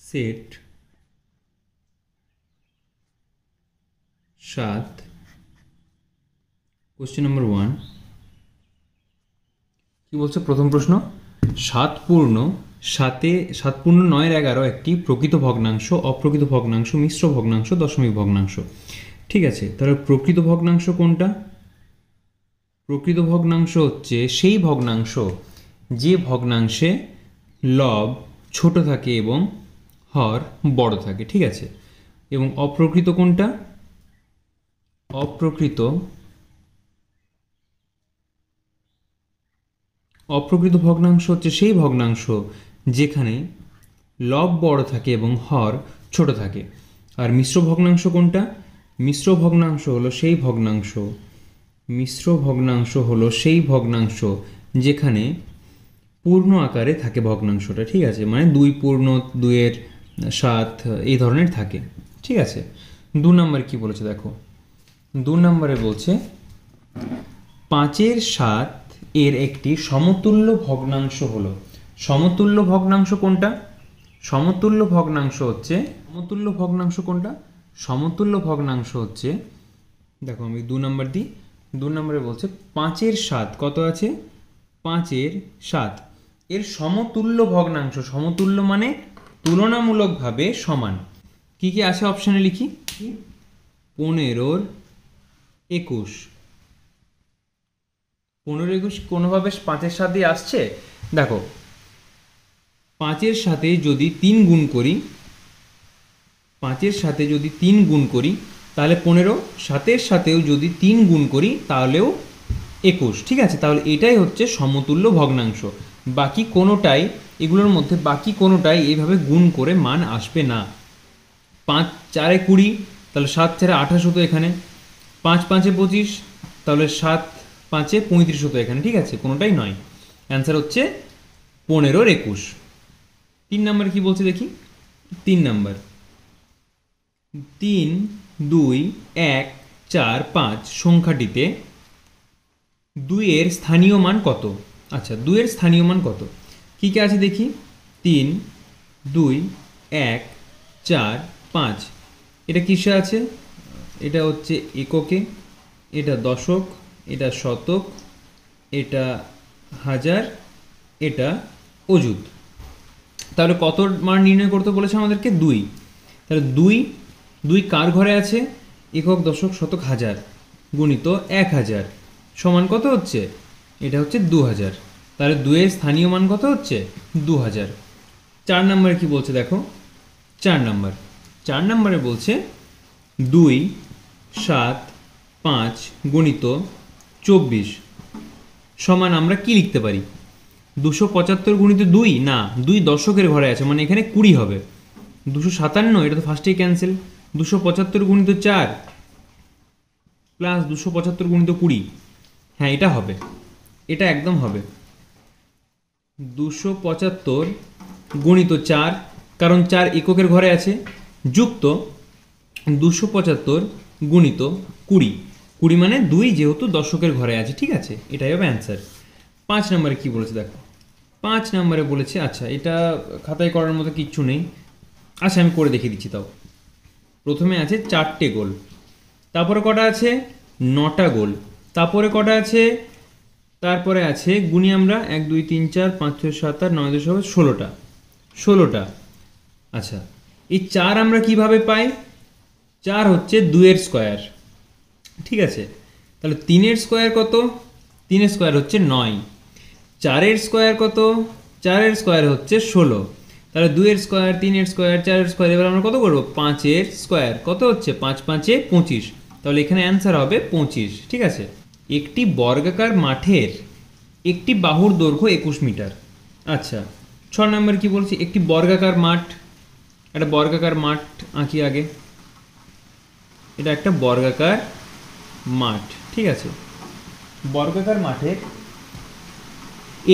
Set 7 question number 1 কি বলছে প্রথম প্রশ্ন 7 পূর্ণ 9-11 একটি প্রকৃত ভগ্নাংশ, অপ্রকৃত ভগ্নাংশ, মিশ্র ভগ্নাংশ, দশমিক ভগ্নাংশ। ঠিক আছে, তাহলে প্রকৃত ভগ্নাংশ কোনটা? প্রকৃত ভগ্নাংশ হচ্ছে সেই ভগ্নাংশ যে ভগ্নাংশে লব ছোট থাকে এবং হর বড় থাকে। ঠিক আছে, এবং অপ্রকৃত কোনটা? অপ্রকৃত ভগ্নাংশ হচ্ছে সেই ভগ্নাংশ যেখানে লব বড় থাকে এবং হর ছোট থাকে। আর মিশ্র ভগ্নাংশ কোনটা? মিশ্র ভগ্নাংশ হলো সেই ভগ্নাংশ যেখানে পূর্ণ আকারে থাকে ভগ্নাংশটা। ঠিক আছে, মানে 2 পূর্ণ 2-7 এই ধরনের থাকে। ঠিক আছে, 2 নম্বরে কি বলেছে দেখো। 2 নম্বরে বলছে 5/7 এর একটি সমতুল্য ভগ্নাংশ হলো। সমতুল্য ভগ্নাংশ কোনটা? সমতুল্য ভগ্নাংশ হচ্ছে দেখো আমি 2 নম্বর দিই। 2 নম্বরে বলছে 5/7 কত আছে? 5/7 এর সমতুল্য ভগ্নাংশ। সমতুল্য মানে তুলনামূলকভাবে সমান। কি কি আছে অপশানে লিখি। 15/21। 15/21 কোনোভাবে 5/7 দিয়ে আসছে? দেখো 5-এর সাথে যদি 3 গুণ করি, 5-এর সাথে যদি 3 গুণ করি তাহলে 15, 7-এর সাথেও যদি 3 গুণ করি তাহলেও 21। ঠিক আছে, তাহলে এটাই হচ্ছে সমতুল্য ভগ্নাংশ। বাকি কোনোটাই, এগুলোর মধ্যে বাকি কোনোটাই এইভাবে গুণ করে মান আসবে না। 5-4 20, তাহলে 7-4 28 হতো এখানে। 5-5 25, তাহলে 7-5 35 হতো এখানে। ঠিক আছে, কোনোটাই নয়। অ্যান্সার হচ্ছে 15/21। 3 নম্বর কি বলছে দেখি। 3 নম্বর 3, 2, 1, 4, 5 সংখ্যাটিতে 2 এর স্থানীয় মান কত? আচ্ছা, 2 এর স্থানীয় মান কত? কি কি আছে দেখি। 3, 2, 1, 4, 5 এটা কিসে আছে? এটা হচ্ছে এককে, এটা দশক, এটা শতক, এটা হাজার, এটা অযুত। তাহলে কত মান নির্ণয় করতে বলেছে আমাদেরকে? 2। তাহলে 2 কার ঘরে আছে? একক, দশক, শতক, হাজার গুণিত 1000 সমান কত হচ্ছে? এটা হচ্ছে 2000। তাহলে 2 এর স্থানীয় মান কত হচ্ছে? 2000। 4 নম্বরে কি বলছে দেখো। 4 নম্বরে বলছে 2, 7, 5 গুণিত 24 সমান আমরা কি লিখতে পারি? 275 গুণিত 2 না, 2 দশকের ঘরে আছে, মানে এখানে 20 হবে। 257, এটা তো ফার্স্টেই ক্যান্সেল। 275 গুণিত 4 প্লাস 275 গুণিত 20, হ্যাঁ এটা হবে, এটা একদম হবে। 275 গুণিত 4, কারণ 4 এককের ঘরে আছে, যুক্ত 275 গুণিত 20। 20 মানে 2 যেহেতু দশকের ঘরে আছে। ঠিক আছে, এটাই হবে অ্যান্সার। 5 নম্বরে কি বলেছে দেখো। 5 নম্বরে বলেছে, আচ্ছা এটা খাতায় করার মতো কিচ্ছু নেই, আচ্ছা আমি করে দেখিয়ে দিচ্ছি তাও। প্রথমে আছে 4টে গোল, তারপরে কটা আছে? 9টা গোল, তারপরে কটা আছে? তারপরে আছে গুণি আমরা 1 2 3 4 5 6 7 8 9 10 হবে 16টা। আচ্ছা, এই 4 আমরা কিভাবে পাই? 4 হচ্ছে 2 এর স্কোয়ার। ঠিক আছে, তাহলে 3 এর স্কোয়ার কত? 3 এর স্কোয়ার হচ্ছে 9। 4 এর স্কোয়ার কত? 4 এর স্কোয়ার হচ্ছে 16। তাহলে 2 এর স্কোয়ার, 3 এর স্কোয়ার, 4 এর স্কোয়ার, এবার আমরা কত করবো? 5 এর স্কোয়ার কত হচ্ছে? 5 5 25। তাহলে এখানে অ্যান্সার হবে 25। ঠিক আছে, একটি বর্গাকার মাঠের একটি বাহুর দৈর্ঘ্য 21 মিটার। আচ্ছা, 6 নম্বর কি বলছি? একটি বর্গাকার মাঠ, একটা বর্গাকার মাঠ আঁকি আগে। এটা একটা বর্গাকার মাঠ। ঠিক আছে, বর্গাকার মাঠে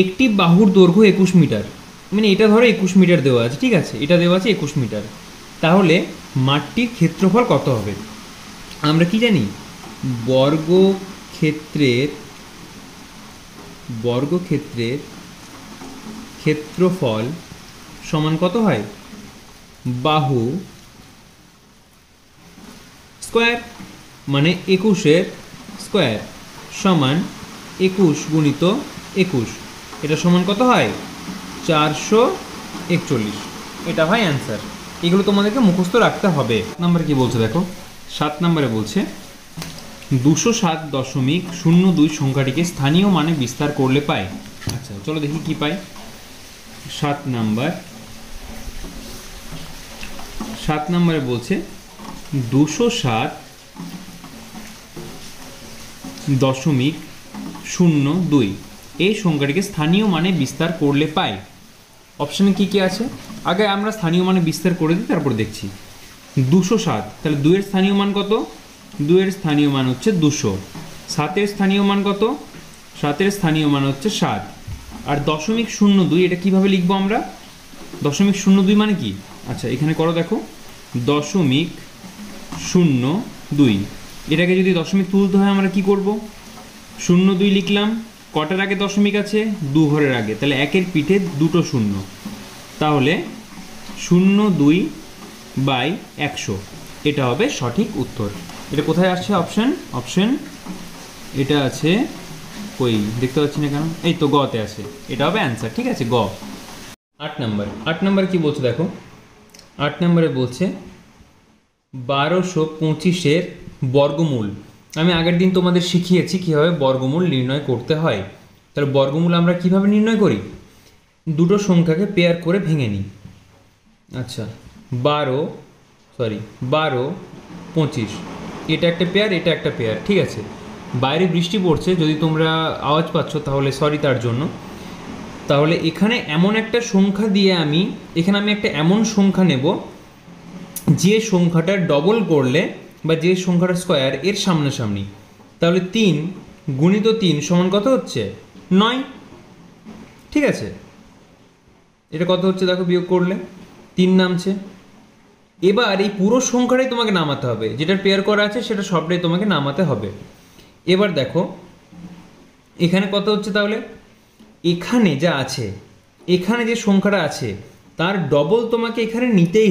একটি বাহুর দৈর্ঘ্য 21 মিটার, মানে এটা ধরো 21 মিটার দেওয়া আছে। ঠিক আছে, এটা দেওয়া আছে 21 মিটার। তাহলে মাঠটির ক্ষেত্রফল কত হবে? আমরা কি জানি? বর্গক্ষেত্রের ক্ষেত্রফল সমান কত হয়? বাহু স্কোয়ার মানে 21-এর স্কোয়ার সমান 21 গুণিত 21, এটা সমান কত হয় 441, এটা হয় অ্যান্সার। এগুলো তোমাদেরকে মুখস্থ রাখতে হবে। নাম্বার কি বলছে দেখো, 7 নম্বরে বলছে 207.02 সংখ্যাটিকে স্থানীয় মানে বিস্তার করলে পায়। আচ্ছা চলো দেখি কি পাই। 7 নম্বরে বলছে 207.02 এই সংখ্যাটিকে স্থানীয় মানে বিস্তার করলে পায়। অপশানে কি কি আছে, আগে আমরা স্থানীয় মানে বিস্তার করে দিই, তারপর দেখছি। 207, তাহলে 2 এর স্থানীয় মান কত, 2 এর স্থানীয় মান হচ্ছে 200। 7 এর স্থানীয় মান কত, 7 এর স্থানীয় মান হচ্ছে 7। আর 0.02 এটা কিভাবে লিখবো আমরা, 0.02 মানে কি, আচ্ছা এখানে করো দেখো 0.02, এটাকে যদি দশমিক তুলতে হয় আমরা কি করব, 02 লিখলাম, কটার আগে দশমিক আছে, 2 ঘরের আগে, তাহলে 1-এর পিঠে দুটো শূন্য, তাহলে 02/100, এটা হবে সঠিক উত্তর। এটা কোথায় আসছে অপশন এটা আছে কই দেখতে পাচ্ছি না কেন, এই তো গতে আছে, এটা হবে অ্যান্সার, ঠিক আছে গ। 8 নম্বর কি বলছে দেখো, 8 নম্বরে বলছে 1225-এর বর্গমূল। আমি আগের দিন তোমাদের শিখিয়েছি কীভাবে বর্গমূল নির্ণয় করতে হয়। তাহলে বর্গমূল আমরা কিভাবে নির্ণয় করি, দুটো সংখ্যাকে পেয়ার করে ভেঙে নিই। আচ্ছা 12, 25, এটা একটা পেয়ার, এটা একটা পেয়ার, ঠিক আছে। বাইরে বৃষ্টি পড়ছে, যদি তোমরা আওয়াজ পাচ্ছ তাহলে সরি তার জন্য। তাহলে এখানে এমন একটা সংখ্যা দিয়ে এখানে আমি একটা এমন সংখ্যা নেব যে সংখ্যাটা ডবল করলে বা যে সংখ্যাটা স্কোয়ার এর সামনাসামনি, তাহলে 3 গুণিত 3 সমান কত হচ্ছে 9, ঠিক আছে। এটা কত হচ্ছে দেখো, বিয়োগ করলে 3 নামছে। এবার এই পুরো সংখ্যাটাই তোমাকে নামাতে হবে, যেটার পেয়ার করা আছে সেটা সবটাই তোমাকে নামাতে হবে। এবার দেখো এখানে কত হচ্ছে, তাহলে এখানে যা আছে, এখানে যে সংখ্যাটা আছে তার ডবল তোমাকে এখানে নিতেই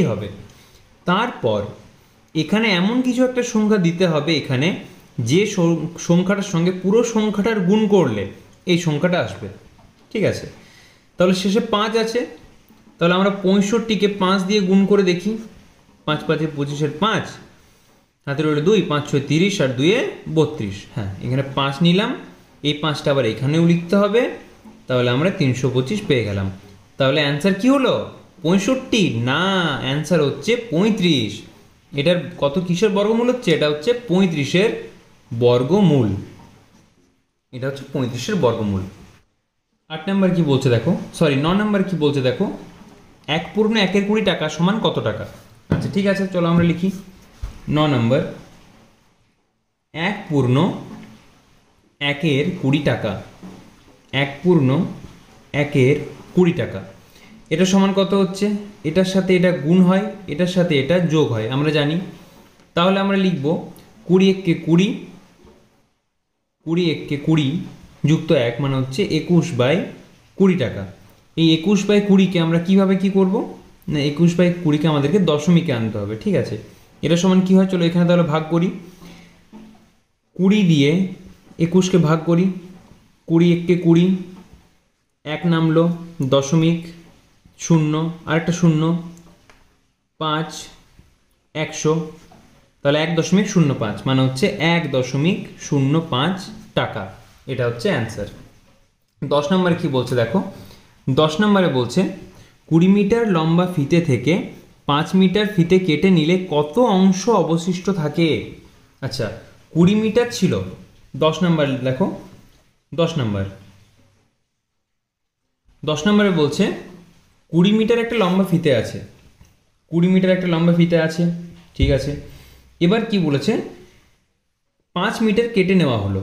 হবে, তারপর এখানে এমন কিছু একটা সংখ্যা দিতে হবে এখানে যে সংখ্যাটার সঙ্গে পুরো সংখ্যাটার গুণ করলে এই সংখ্যাটা আসবে, ঠিক আছে। তাহলে শেষে 5 আছে, তাহলে আমরা 65-কে 5 দিয়ে গুণ করে দেখি, 5 5 25-এর 5, হাতে রইল 2, 5 6 30 আর 2 32, হ্যাঁ এখানে 5 নিলাম, এই 5টা আবার এখানেও লিখতে হবে, তাহলে আমরা 325 পেয়ে গেলাম। তাহলে অ্যান্সার কি হলো 65 না, অ্যান্সার হচ্ছে 35। এটার কত কিসের বর্গমূল হচ্ছে, এটা হচ্ছে 35-এর বর্গমূল, এটা হচ্ছে 35-এর বর্গমূল। 8 নম্বর কি বলছে দেখো, 9 নম্বর কি বলছে দেখো, 1/1-এর 20 টাকা সমান কত টাকা। আচ্ছা ঠিক আছে, চলো আমরা লিখি। 9 নম্বর 1/1-এর 20 টাকা, 1/1-এর 20 টাকা, এটা সমান কত হচ্ছে, এটার সাথে এটা গুণ হয়, এটার সাথে এটা যোগ হয় আমরা জানি। তাহলে আমরা লিখব 20 20 20 যুক্ত 1 মানে হচ্ছে 21/20 টাকা। এই 21/20-কে আমরা কিভাবে কি করব না, 21/20-কে আমাদেরকে দশমিকে আনতে হবে, ঠিক আছে। এটা সমান কি হয়, চলো এখানে তাহলে ভাগ করি, 20 দিয়ে 21-কে ভাগ করি, 20 20, 1 নামলো, দশমিক 0 আরেকটা 0, 5 100, তাহলে 1.05 মানে হচ্ছে 1.05 টাকা, এটা হচ্ছে অ্যান্সার। 10 নম্বরে কি বলছে দেখো, 10 নম্বরে বলছে 20 মিটার লম্বা ফিতে থেকে 5 মিটার ফিতে কেটে নিলে কত অংশ অবশিষ্ট থাকে। আচ্ছা 20 মিটার ছিল, 10 নম্বর দেখো, 10 নম্বরে বলছে 20 মিটার একটা লম্বা ফিতে আছে, 20 মিটার একটা লম্বা ফিতে আছে, ঠিক আছে। এবার কি বলেছে 5 মিটার কেটে নেওয়া হলো,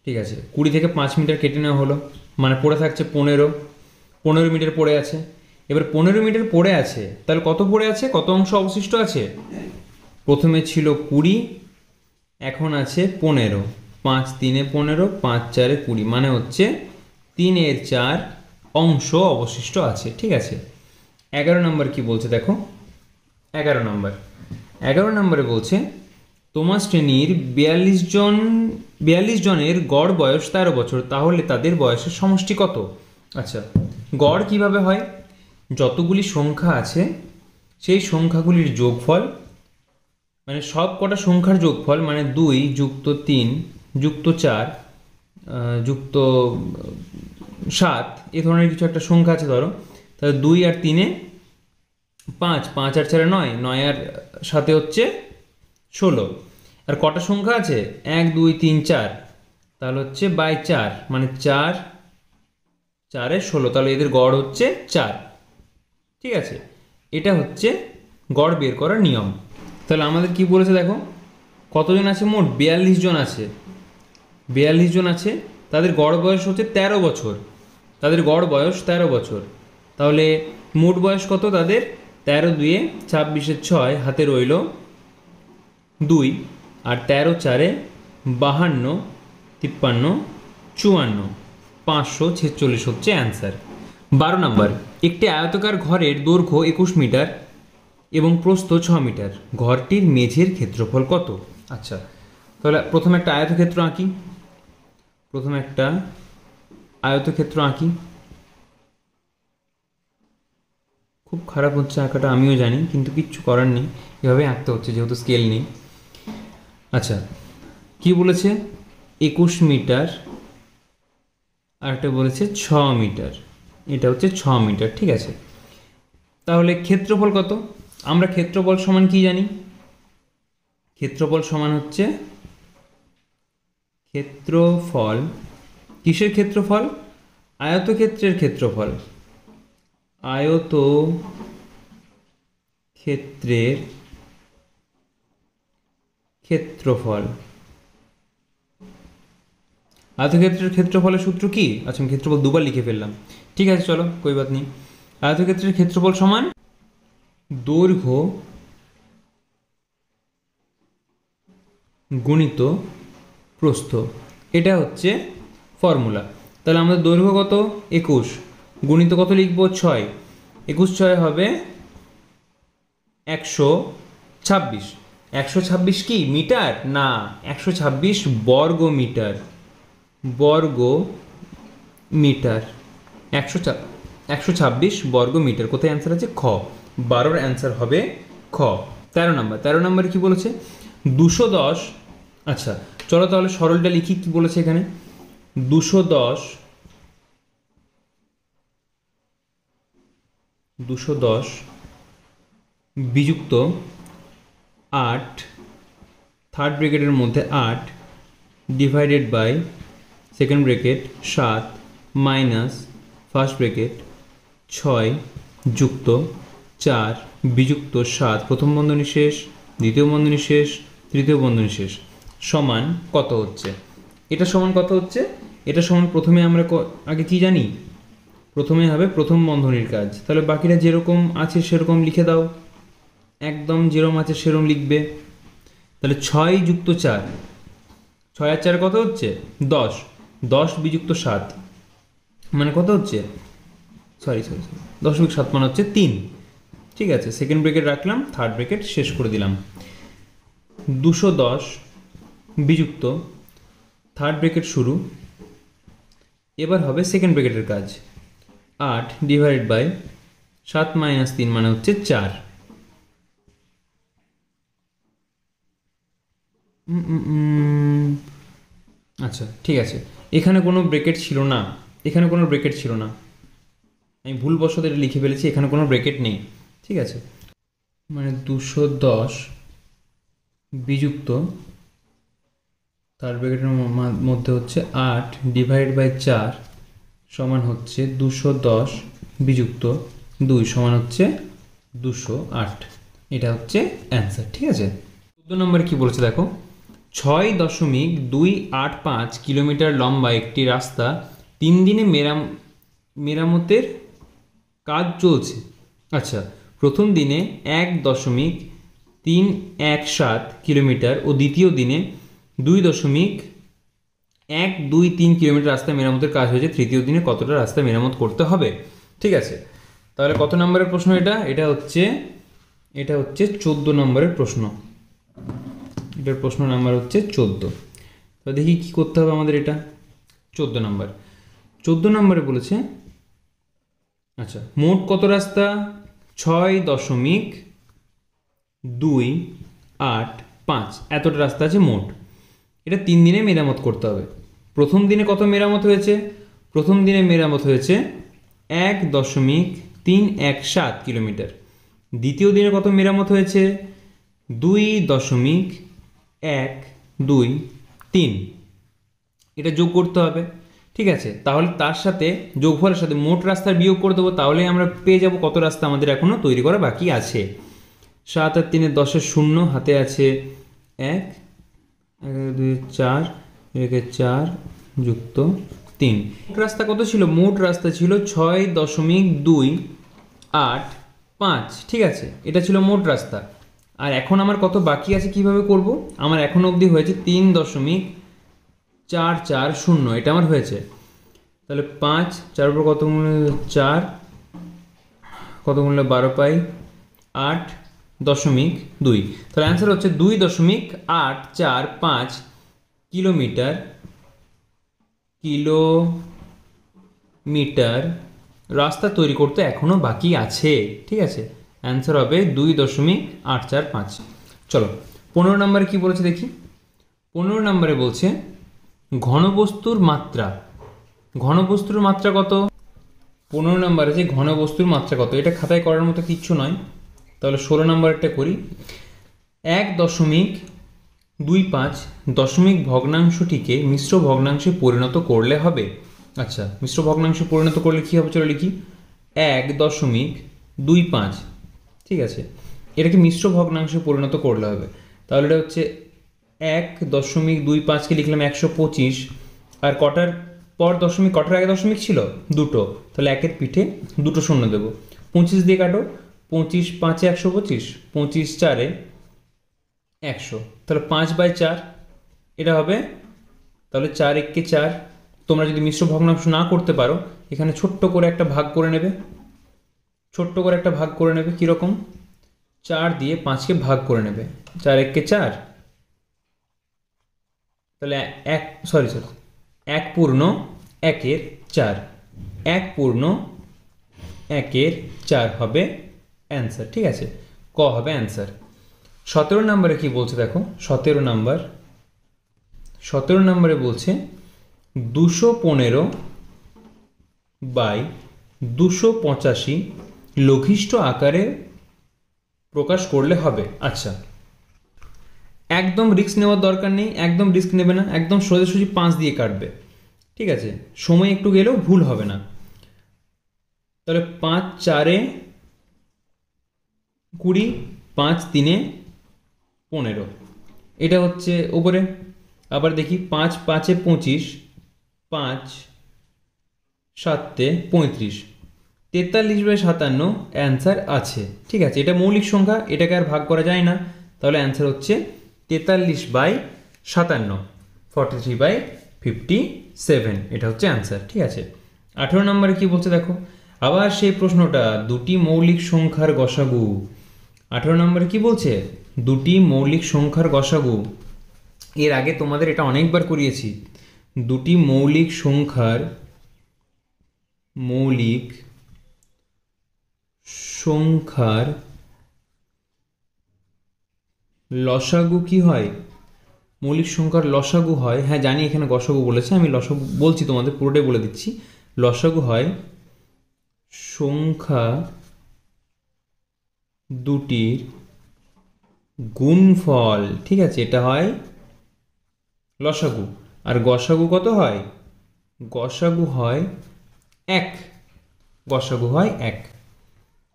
ঠিক আছে। 20 থেকে 5 মিটার কেটে নেওয়া হলো মানে পড়ে থাকছে 15 মিটার পড়ে আছে। এবার 15 মিটার পড়ে আছে, তাহলে কত পড়ে আছে, কত অংশ অবশিষ্ট আছে, প্রথমে ছিল 20, এখন আছে 15, 5 3 15, 5 4 20 মানে হচ্ছে 3 4 অংশ অবশিষ্ট আছে। ঠিক আছে, 11 নম্বর কি বলছে দেখো। 11 নম্বরে বলছে তোমার শ্রেণীর 42 জনের গড় বয়স 13 বছর, তাহলে তাদের বয়সের সমষ্টি কত? আচ্ছা, গড় কিভাবে হয়? যতগুলি সংখ্যা আছে সেই সংখ্যাগুলির যোগফল, মানে সব কটা সংখ্যার যোগফল, মানে 2 যুক্ত 3 যুক্ত 4 যুক্ত 7, এ ধরনের কিছু একটা সংখ্যা আছে ধরো। তাহলে 2 আর 3-এ 5, 5 আর 4-এ 9, 9 আর 7-এ হচ্ছে 16। আর কটা সংখ্যা আছে? 1 2 3 4, তাহলে হচ্ছে বাই 4, মানে 4 4-এ 16, তাহলে এদের গড় হচ্ছে 4। ঠিক আছে, এটা হচ্ছে গড় বের করার নিয়ম। তাহলে আমাদের কি বলেছে দেখো, কতজন আছে মোট? 42 জন আছে। 42 জন আছে, তাদের গড় বয়স হচ্ছে 13 বছর। তাদের গড় বয়স 13 বছর, তাহলে মোট বয়স কত তাদের? 13 2-এ 26-এর 6, হাতে রইল 2, আর 13 4-এ 52 53 54, 546 হচ্ছে অ্যান্সার। 12 নম্বর, একটি আয়তাকার ঘরের দৈর্ঘ্য 21 মিটার এবং প্রস্থ 6 মিটার, ঘরটির মেঝের ক্ষেত্রফল কত? আচ্ছা, তাহলে প্রথমে একটা আয়তক্ষেত্র আঁকি। খুব খারাপ হচ্ছে আঁকাটা, আমিও জানি, কিন্তু কিচ্ছু করার নেই, এভাবে আঁকতে হচ্ছে যেহেতু স্কেল নেই। আচ্ছা, কি বলেছে? 21 মিটার, আর একটা বলেছে 6 মিটার, এটা হচ্ছে 6 মিটার। ঠিক আছে, তাহলে ক্ষেত্রফল কত? আমরা ক্ষেত্রফল সমান কি জানি? ক্ষেত্রফল সমান হচ্ছে ক্ষেত্রফল, কিসের ক্ষেত্রফল? আয়তক্ষেত্রের ক্ষেত্রফল। আয়তক্ষেত্রের ক্ষেত্রফল। আয়তক্ষেত্রের ক্ষেত্রফলের সূত্র কি? আচ্ছা, আমি ক্ষেত্রফল দুবার লিখে ফেললাম। ঠিক আছে, চলো, কোই বাত নেই। আয়তক্ষেত্রের ক্ষেত্রফল সমান দৈর্ঘ্য গুণিত প্রস্থ, এটা হচ্ছে ফর্মুলা। তাহলে আমাদের দৈর্ঘ্য কত? 21, গুণিত কত লিখবো? 6। 21 6 হবে 126। 126 কি মিটার? না, 126 বর্গ মিটার। 126 বর্গ মিটার। কোথায় অ্যান্সার আছে? খ। 12-র অ্যান্সার হবে খ। 13 নম্বরে কি বলেছে? 210। আচ্ছা, চলো তাহলে সরলটা লিখি। কি বলেছে এখানে? 210 বিযুক্ত 8, থার্ড ব্র্যাকেটের মধ্যে 8, divided by second bracket 7, minus first bracket 6, যুক্ত 4 বিযুক্ত 7, প্রথম বন্ধনী শেষ, দ্বিতীয় বন্ধনী শেষ, তৃতীয় বন্ধনী শেষ, সমান কত হচ্ছে? এটা সমান কত হচ্ছে? এটা সমান, প্রথমে আমরা আগে কি জানি? প্রথমে হবে প্রথম বন্ধনীর কাজ, তাহলে বাকিরা যেরকম আছে সেরকম লিখে দাও, একদম যেরকম আছে সেরকম লিখবে। তাহলে 6 যুক্ত 4, 6 আর 4 কত হচ্ছে? 10, 10 বিযুক্ত 7 মানে কত হচ্ছে? সরি 10 7 মানে হচ্ছে 3। ঠিক আছে, সেকেন্ড ব্র্যাকেট রাখলাম, থার্ড ব্র্যাকেট শেষ করে দিলাম। 210 বিযুক্ত থার্ড ব্র্যাকেট শুরু, এবার হবে সেকেন্ড ব্র্যাকেটের কাজ, 8 ডিভাইডেড বাই 7 মাইনাস 3 মানে হচ্ছে 4। আচ্ছা, ঠিক আছে, এখানে কোনো ব্র্যাকেট ছিল না, আমি ভুলবশত এটা লিখে ফেলেছি, এখানে কোনো ব্র্যাকেট নেই। ঠিক আছে, মানে 210 বিযুক্ত থার্ড ব্র্যাকেটের মধ্যে হচ্ছে 8 ডিভাইড বাই 4 সমান হচ্ছে 210 বিযুক্ত 2 সমান হচ্ছে 208। এটা হচ্ছে অ্যান্সার। ঠিক আছে, 14 নম্বরে কি বলেছে দেখো, 6.285 কিলোমিটার লম্বা একটি রাস্তা 3 দিনে মেরামতের কাজ চলছে। আচ্ছা, প্রথম দিনে 1.317 কিলোমিটার ও দ্বিতীয় দিনে 2.3 1, 2, 3 কিলোমিটার রাস্তা মেরামতের কাজ হয়েছে, তৃতীয় দিনে কতটা রাস্তা মেরামত করতে হবে? ঠিক আছে, তাহলে কত নম্বরের প্রশ্ন এটা? এটা হচ্ছে 14 নম্বরের প্রশ্ন। এটার প্রশ্ন নাম্বার হচ্ছে 14। তো দেখি কি করতে হবে আমাদের। এটা 14 নম্বর। 14 নম্বরে বলেছে, আচ্ছা, মোট কত রাস্তা? 6.285 এতটা রাস্তা আছে মোট। এটা 3 দিনে মেরামত করতে হবে। প্রথম দিনে কত মেরামত হয়েছে? প্রথম দিনে মেরামত হয়েছে 1.317 কিলোমিটার। দ্বিতীয় দিনে কত মেরামত হয়েছে? 2.123। এটা যোগ করতে হবে। ঠিক আছে, তাহলে তার সাথে যোগফলের সাথে মোট রাস্তার বিয়োগ করে দেবো, তাহলেই আমরা পেয়ে যাব কত রাস্তা আমাদের এখনো তৈরি করা বাকি আছে। 7 আর 3 10 শূন্য, হাতে আছে 1, 1 2 4, 4 যুক্ত 3। মোট রাস্তা কত ছিল? মোট রাস্তা ছিল 6.285। ঠিক আছে, এটা ছিল মোট রাস্তা। আর এখন আমার কত বাকি আছে কিভাবে করব? আমার এখন অবধি হয়েছে 3.440, এটা আমার হয়েছে। তাহলে 5, 4 উপর কত মূল্য? 4, কত মূল্য? 12 পাই 8.2। তাহলে অ্যান্সার হচ্ছে 2.845 কিলোমিটার রাস্তা তৈরি করতে এখনো বাকি আছে। ঠিক আছে, অ্যান্সার হবে 2.845। চলো 15 নম্বরে কি বলেছে দেখি। 15 নম্বরে বলছে ঘনবস্তুর মাত্রা। ঘনবস্তুর মাত্রা কত? 15 নম্বরে যে ঘনবস্তুর মাত্রা কত, এটা খাতায় করার মতো কিচ্ছু নয়। তাহলে 16 নম্বরটা করি। 1.25 দশমিক ভগ্নাংশটিকে মিশ্র ভগ্নাংশে পরিণত করলে হবে। আচ্ছা, মিশ্র ভগ্নাংশে পরিণত করলে কি হবে? চলো লিখি 1.25। ঠিক আছে, এটাকে মিশ্র ভগ্নাংশে পরিণত করলে হবে। তাহলে এটা হচ্ছে 1.25কে লিখলাম 125। আর কটার পর দশমিক, কটার আগে দশমিক ছিল? দুটো। তাহলে একের পিঠে দুটো শূন্য দেবো। 25 দিয়ে কাটো। 25 5-এ 125, 25 4-এ 100। তাহলে 5/4 এটা হবে। তাহলে 4 1 4। তোমরা যদি মিশ্র ভগ্নাংশ না করতে পারো, এখানে ছোট্ট করে একটা ভাগ করে নেবে। ছোট্ট করে একটা ভাগ করে নেবে কীরকম? 4 দিয়ে 5কে ভাগ করে নেবে। 4 1 4। তাহলে 1 পূর্ণ 1/4। 1 পূর্ণ 1/4 হবে অ্যান্সার। ঠিক আছে, ক হবে অ্যান্সার। 17 নম্বরে কি বলছে দেখো। 17 নম্বরে বলছে 215/285 লঘিষ্ঠ আকারে প্রকাশ করলে হবে। আচ্ছা, একদম রিস্ক নেওয়ার দরকার নেই, একদম রিস্ক নেবে না, একদম সোজাসুজি 5 দিয়ে কাটবে। ঠিক আছে, সময় একটু গেলেও ভুল হবে না। তাহলে 5 4-এ 20, 5 3-এ 15, এটা হচ্ছে উপরে। আবার দেখি 5 5-এ 25, 5 7-এ 35, 43/57 অ্যান্সার আছে। ঠিক আছে, এটা মৌলিক সংখ্যা, এটাকে আর ভাগ করা যায় না। তাহলে অ্যান্সার হচ্ছে 43/57, 43/57, এটা হচ্ছে অ্যান্সার। ঠিক আছে, 18 নম্বরে কি বলছে দেখো। আবার সেই প্রশ্নটা, দুটি মৌলিক সংখ্যার গসাগু। 18 নম্বরে কি বলছে? দুটি মৌলিক সংখ্যার গসাগু। এর আগে তোমাদের এটা অনেকবার করিয়েছি। দুটি মৌলিক সংখ্যার লসাগু কি হয়? মৌলিক সংখ্যার লসাগু হয়, হ্যাঁ জানি, এখানে গসাগু বলেছে, আমি লসাগু বলছি তোমাদের, পুরোটাই বলে দিচ্ছি। লসাগু হয় সংখ্যা দুটির গুণফল। ঠিক আছে, এটা হয় লসাগু। আর গসাগু কত হয়? গসাগু হয় 1। গসাগু হয় 1।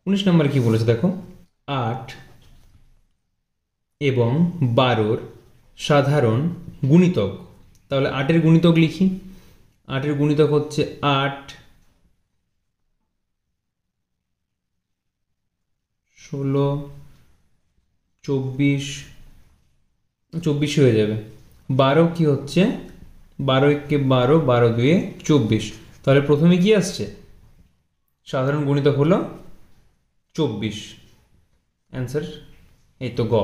19 নম্বর কি বলেছে দেখো। 8 এবং 12-র সাধারণ গুণিতক। তাহলে 8-এর গুণিতক লিখি। 8-এর গুণিতক হচ্ছে 8 16 24 হয়ে যাবে। 12 কি হচ্ছে 12 একে 12, 12 দুয়ে 24। তাহলে প্রথমে কি আসছে? সাধারণ গুণিতক হলো 24। অ্যান্সার এই তো গ।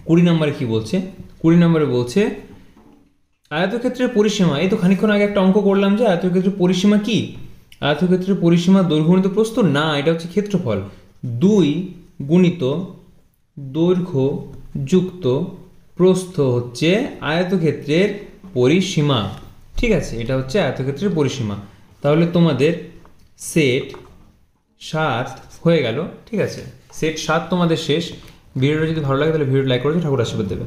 20 নম্বরে কি বলছে? 20 নম্বরে বলছে আয়তক্ষেত্রের পরিসীমা। এই তো খানিকক্ষণ আগে একটা অঙ্ক করলাম যে আয়তক্ষেত্রের পরিসীমা কি? আয়তক্ষেত্রের পরিসীমা দৈর্ঘ্য গুণিত প্রস্থ না, এটা হচ্ছে ক্ষেত্রফল। 2 গুণিত দৈর্ঘ্য যুক্ত প্রস্থ হচ্ছে আয়তক্ষেত্রের পরিসীমা। ঠিক আছে, এটা হচ্ছে আয়তক্ষেত্রের পরিসীমা। তাহলে তোমাদের সেট 7 হয়ে গেল। ঠিক আছে, সেট 7 তোমাদের শেষ। ভিডিওটা যদি ভালো লাগে তাহলে ভিডিও লাইক করে ঠাকুর আশীর্বাদ দেবে।